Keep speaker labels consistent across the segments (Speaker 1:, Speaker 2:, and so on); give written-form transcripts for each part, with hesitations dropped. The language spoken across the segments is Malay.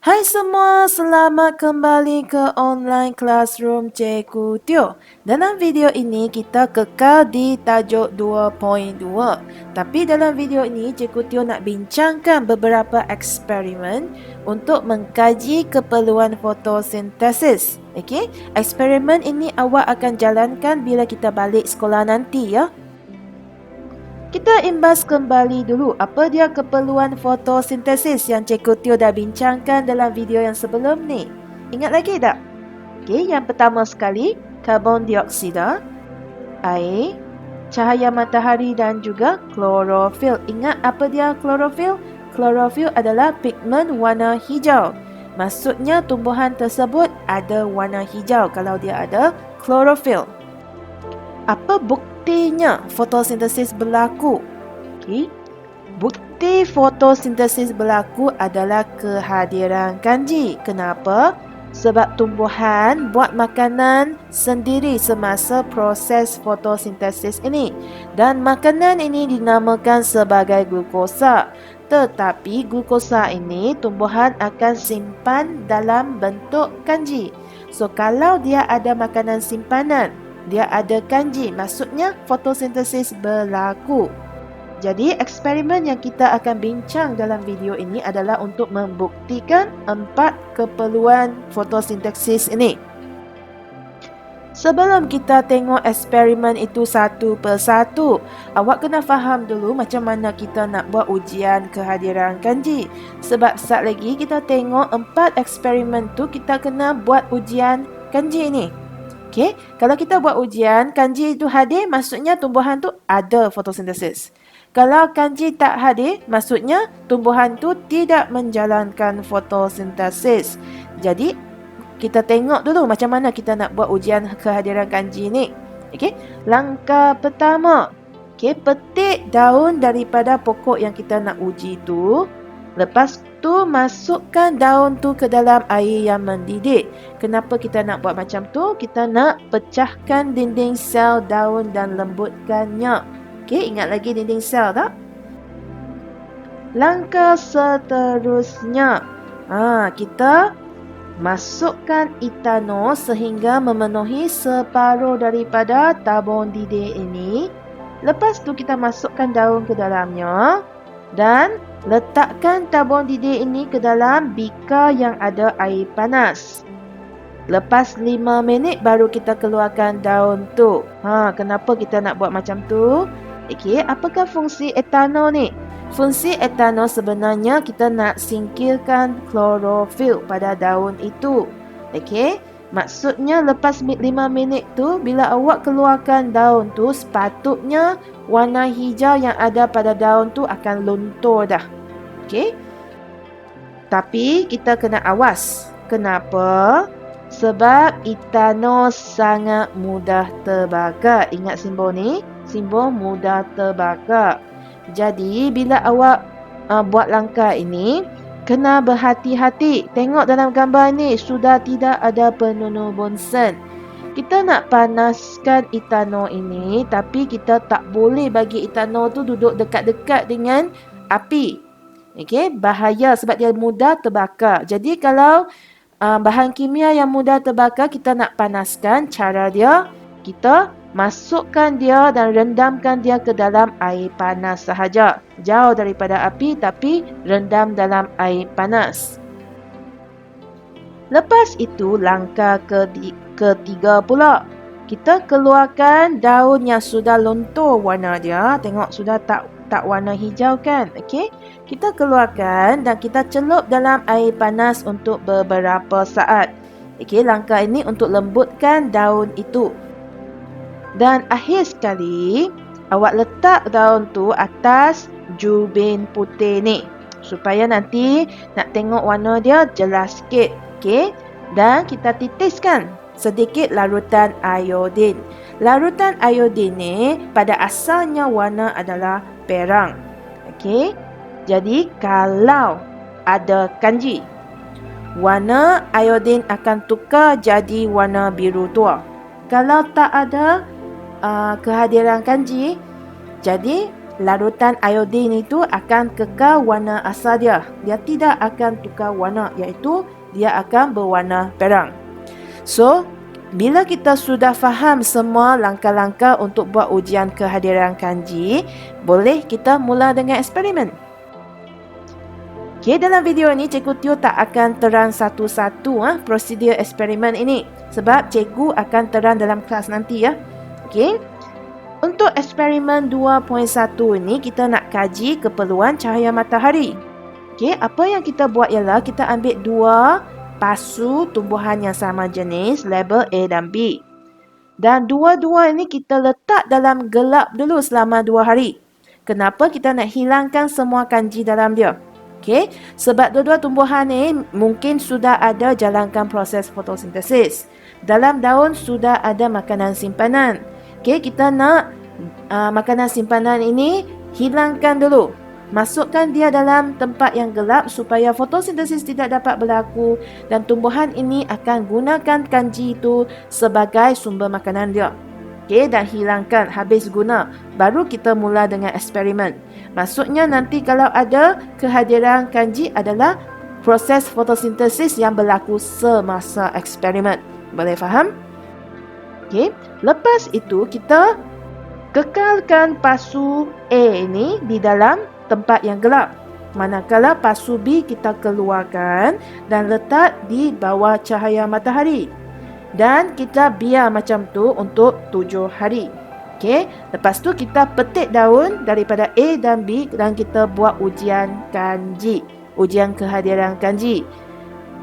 Speaker 1: Hai semua, selamat kembali ke online classroom Cikgu Teo. Dalam video ini kita kekal di tajuk 2.2. Tapi dalam video ini Cikgu Teo nak bincangkan beberapa eksperimen untuk mengkaji keperluan fotosintesis. Okey, eksperimen ini awak akan jalankan bila kita balik sekolah nanti ya. Kita imbas kembali dulu apa dia keperluan fotosintesis yang Cikgu Teo dah bincangkan dalam video yang sebelum ni. Ingat lagi tak? Okey, yang pertama sekali, karbon dioksida, air, cahaya matahari dan juga klorofil. Ingat apa dia klorofil? Klorofil adalah pigmen warna hijau. Maksudnya tumbuhan tersebut ada warna hijau kalau dia ada klorofil. Apa buktinya fotosintesis berlaku? Okay. Bukti fotosintesis berlaku adalah kehadiran kanji. Kenapa? Sebab tumbuhan buat makanan sendiri semasa proses fotosintesis ini. Dan makanan ini dinamakan sebagai glukosa. Tetapi glukosa ini tumbuhan akan simpan dalam bentuk kanji. So kalau dia ada makanan simpanan, dia ada kanji, maksudnya fotosintesis berlaku. Jadi eksperimen yang kita akan bincang dalam video ini adalah untuk membuktikan 4 keperluan fotosintesis ini. Sebelum kita tengok eksperimen itu satu persatu, awak kena faham dulu macam mana kita nak buat ujian kehadiran kanji. Sebab sekejap lagi kita tengok 4 eksperimen tu kita kena buat ujian kanji ni. Okey, kalau kita buat ujian, kanji itu hadir, maksudnya tumbuhan tu ada fotosintesis. Kalau kanji tak hadir, maksudnya tumbuhan tu tidak menjalankan fotosintesis. Jadi, kita tengok dulu macam mana kita nak buat ujian kehadiran kanji ni. Okey, langkah pertama. Okey, petik daun daripada pokok yang kita nak uji tu. Lepas tu masukkan daun tu ke dalam air yang mendidih. Kenapa kita nak buat macam tu? Kita nak pecahkan dinding sel daun dan lembutkannya. Okey, ingat lagi dinding sel tak? Langkah seterusnya, kita masukkan etanol sehingga memenuhi separuh daripada tabung didih ini. Lepas tu kita masukkan daun ke dalamnya dan letakkan tabung didih ini ke dalam bikar yang ada air panas. Lepas 5 minit baru kita keluarkan daun tu. Kenapa kita nak buat macam tu? Okey, apakah fungsi etanol ni? Fungsi etanol sebenarnya kita nak singkirkan klorofil pada daun itu. Okey, maksudnya lepas 5 minit tu, bila awak keluarkan daun tu, sepatutnya warna hijau yang ada pada daun tu akan luntur dah. Okey. Tapi kita kena awas. Kenapa? Sebab etanol sangat mudah terbakar. Ingat simbol ni? Simbol mudah terbakar. Jadi bila awak buat langkah ini, kena berhati-hati. Tengok dalam gambar ni, sudah tidak ada penunuh bonsen. Kita nak panaskan etanol ini, tapi kita tak boleh bagi etanol tu duduk dekat-dekat dengan api. Okey, bahaya sebab dia mudah terbakar. Jadi kalau bahan kimia yang mudah terbakar kita nak panaskan, cara dia kita masukkan dia dan rendamkan dia ke dalam air panas sahaja. Jauh daripada api tapi rendam dalam air panas. Lepas itu langkah ketiga pula. Kita keluarkan daun yang sudah luntur warna dia. Tengok sudah tak warna hijau kan? Okey. Kita keluarkan dan kita celup dalam air panas untuk beberapa saat. Okey, langkah ini untuk lembutkan daun itu. Dan akhir sekali, awak letak daun tu atas jubin putih ni. Supaya nanti nak tengok warna dia jelas sikit. Okey. Dan kita titiskan sedikit larutan iodin. Larutan iodin ni pada asalnya warna adalah perang. Okey. Jadi kalau ada kanji, warna iodin akan tukar jadi warna biru tua. Kalau tak ada kehadiran kanji, jadi larutan iodin itu akan kekal warna asal dia. Dia tidak akan tukar warna, iaitu dia akan berwarna perang. So, bila kita sudah faham semua langkah-langkah untuk buat ujian kehadiran kanji, boleh kita mula dengan eksperimen. Okay, dalam video ini Cikgu Teo tak akan terang satu-satu prosedur eksperimen ini, sebab cikgu akan terang dalam kelas nanti ya. Okay. Untuk eksperimen 2.1 ini, kita nak kaji keperluan cahaya matahari. Okay, apa yang kita buat ialah kita ambil dua pasu tumbuhan yang sama jenis, label A dan B. Dan dua-dua ini kita letak dalam gelap dulu selama 2 hari. Kenapa kita nak hilangkan semua kanji dalam dia? Okay, sebab dua-dua tumbuhan ini mungkin sudah ada jalankan proses fotosintesis. Dalam daun sudah ada makanan simpanan. Okay, kita nak makanan simpanan ini hilangkan dulu. Masukkan dia dalam tempat yang gelap supaya fotosintesis tidak dapat berlaku dan tumbuhan ini akan gunakan kanji itu sebagai sumber makanan dia. Okay, dan hilangkan habis guna. Baru kita mula dengan eksperimen. Maksudnya nanti kalau ada kehadiran kanji adalah proses fotosintesis yang berlaku semasa eksperimen. Boleh faham? Okay. Lepas itu kita kekalkan pasu A ini di dalam tempat yang gelap. Manakala pasu B kita keluarkan dan letak di bawah cahaya matahari. Dan kita biar macam tu untuk 7 hari. Okay. Lepas tu kita petik daun daripada A dan B dan kita buat ujian kanji. Ujian kehadiran kanji.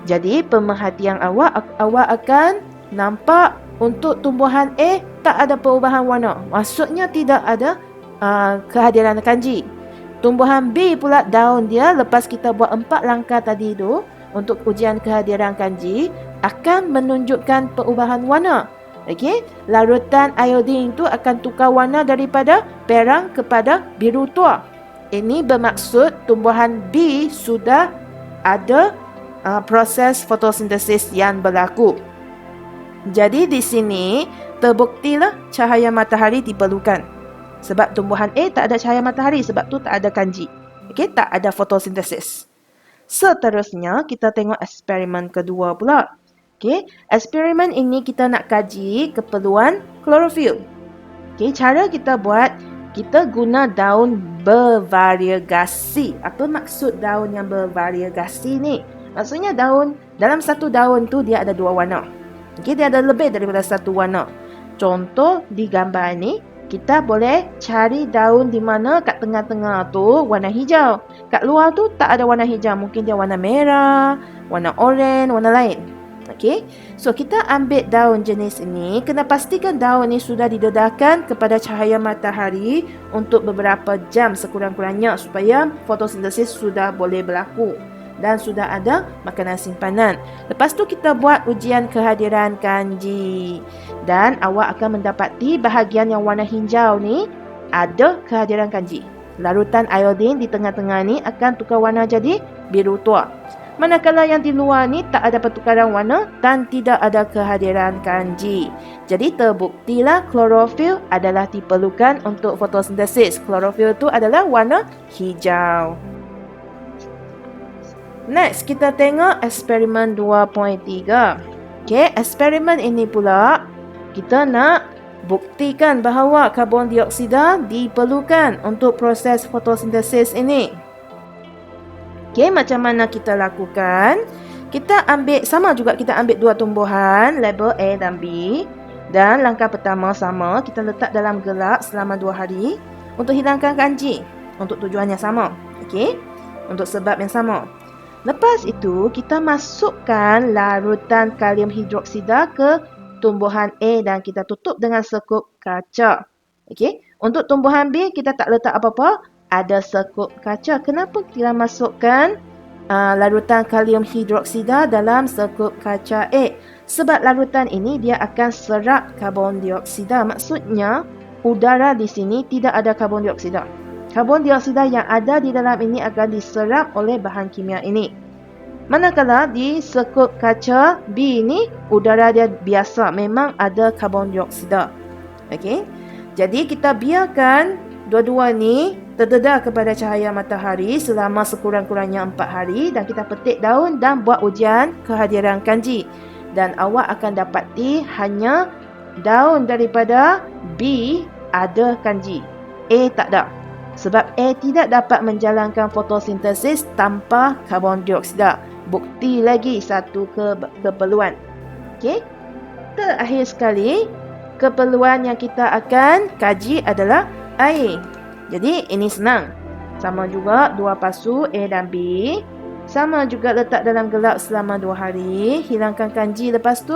Speaker 1: Jadi pemerhatian awak akan nampak untuk tumbuhan A tak ada perubahan warna. Maksudnya tidak ada kehadiran kanji. Tumbuhan B pula daun dia lepas kita buat 4 langkah tadi tu untuk ujian kehadiran kanji akan menunjukkan perubahan warna. Okey, larutan iodin itu akan tukar warna daripada perang kepada biru tua. Ini bermaksud tumbuhan B sudah ada proses fotosintesis yang berlaku. Jadi di sini terbuktilah cahaya matahari diperlukan. Sebab tumbuhan A tak ada cahaya matahari, sebab tu tak ada kanji. Okey, tak ada fotosintesis. Seterusnya kita tengok eksperimen kedua pula. Okey, eksperimen ini kita nak kaji keperluan klorofil. Okey, cara kita buat, kita guna daun bervariegasi. Apa maksud daun yang bervariegasi ni? Maksudnya daun, dalam satu daun tu dia ada 2 warna. Okey, dia ada lebih daripada 1 warna. Contoh di gambar ni, kita boleh cari daun di mana kat tengah-tengah tu warna hijau. Kat luar tu tak ada warna hijau. Mungkin dia warna merah, warna oranye, warna lain. Okey, so kita ambil daun jenis ini. Kena pastikan daun ni sudah didedahkan kepada cahaya matahari untuk beberapa jam sekurang-kurangnya supaya fotosintesis sudah boleh berlaku. Dan sudah ada makanan simpanan. Lepas tu kita buat ujian kehadiran kanji. Dan awak akan mendapati bahagian yang warna hijau ni ada kehadiran kanji. Larutan iodin di tengah-tengah ni akan tukar warna jadi biru tua. Manakala yang di luar ni tak ada pertukaran warna dan tidak ada kehadiran kanji. Jadi terbuktilah klorofil adalah diperlukan untuk fotosintesis. Klorofil tu adalah warna hijau. Next, kita tengok eksperimen 2.3. Okay, eksperimen ini pula kita nak buktikan bahawa karbon dioksida diperlukan untuk proses fotosintesis ini. Okay, macam mana kita lakukan? Kita ambil, sama juga kita ambil 2 tumbuhan, label A dan B. Dan langkah pertama sama, kita letak dalam gelap selama 2 hari untuk hilangkan kanji. Untuk tujuan yang sama. Okay, untuk sebab yang sama. Lepas itu, kita masukkan larutan kalium hidroksida ke tumbuhan A dan kita tutup dengan sekup kaca. Okey, untuk tumbuhan B, kita tak letak apa-apa, ada sekup kaca. Kenapa kita masukkan larutan kalium hidroksida dalam sekup kaca A? Sebab larutan ini dia akan serap karbon dioksida. Maksudnya, udara di sini tidak ada karbon dioksida. Karbon dioksida yang ada di dalam ini akan diserap oleh bahan kimia ini. Manakala di sekup kaca B ini, udara dia biasa. Memang ada karbon dioksida. Okey. Jadi kita biarkan dua-dua ni terdedah kepada cahaya matahari selama sekurang-kurangnya 4 hari dan kita petik daun dan buat ujian kehadiran kanji. Dan awak akan dapati hanya daun daripada B ada kanji, A tak ada. Sebab A tidak dapat menjalankan fotosintesis tanpa karbon dioksida. Bukti lagi satu keperluan. Okey. Terakhir sekali, keperluan yang kita akan kaji adalah air. Jadi ini senang. Sama juga dua pasu A dan B. Sama juga letak dalam gelap selama 2 hari. Hilangkan kanji, lepas tu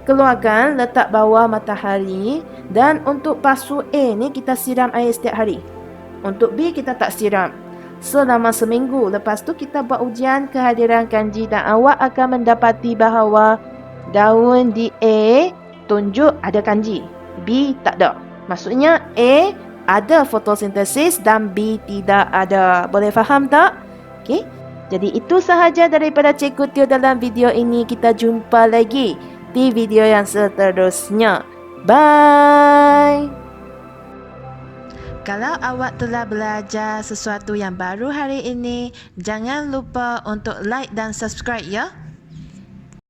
Speaker 1: keluarkan, letak bawah matahari. Dan untuk pasu A ni kita siram air setiap hari. Untuk B kita tak siram selama seminggu. Lepas tu kita buat ujian kehadiran kanji dan awak akan mendapati bahawa daun di A tunjuk ada kanji, B tak ada. Maksudnya A ada fotosintesis dan B tidak ada. Boleh faham tak? Okey. Jadi itu sahaja daripada Cikgu Teo dalam video ini. Kita jumpa lagi di video yang seterusnya. Bye. Kalau awak telah belajar sesuatu yang baru hari ini, jangan lupa untuk like dan subscribe ya.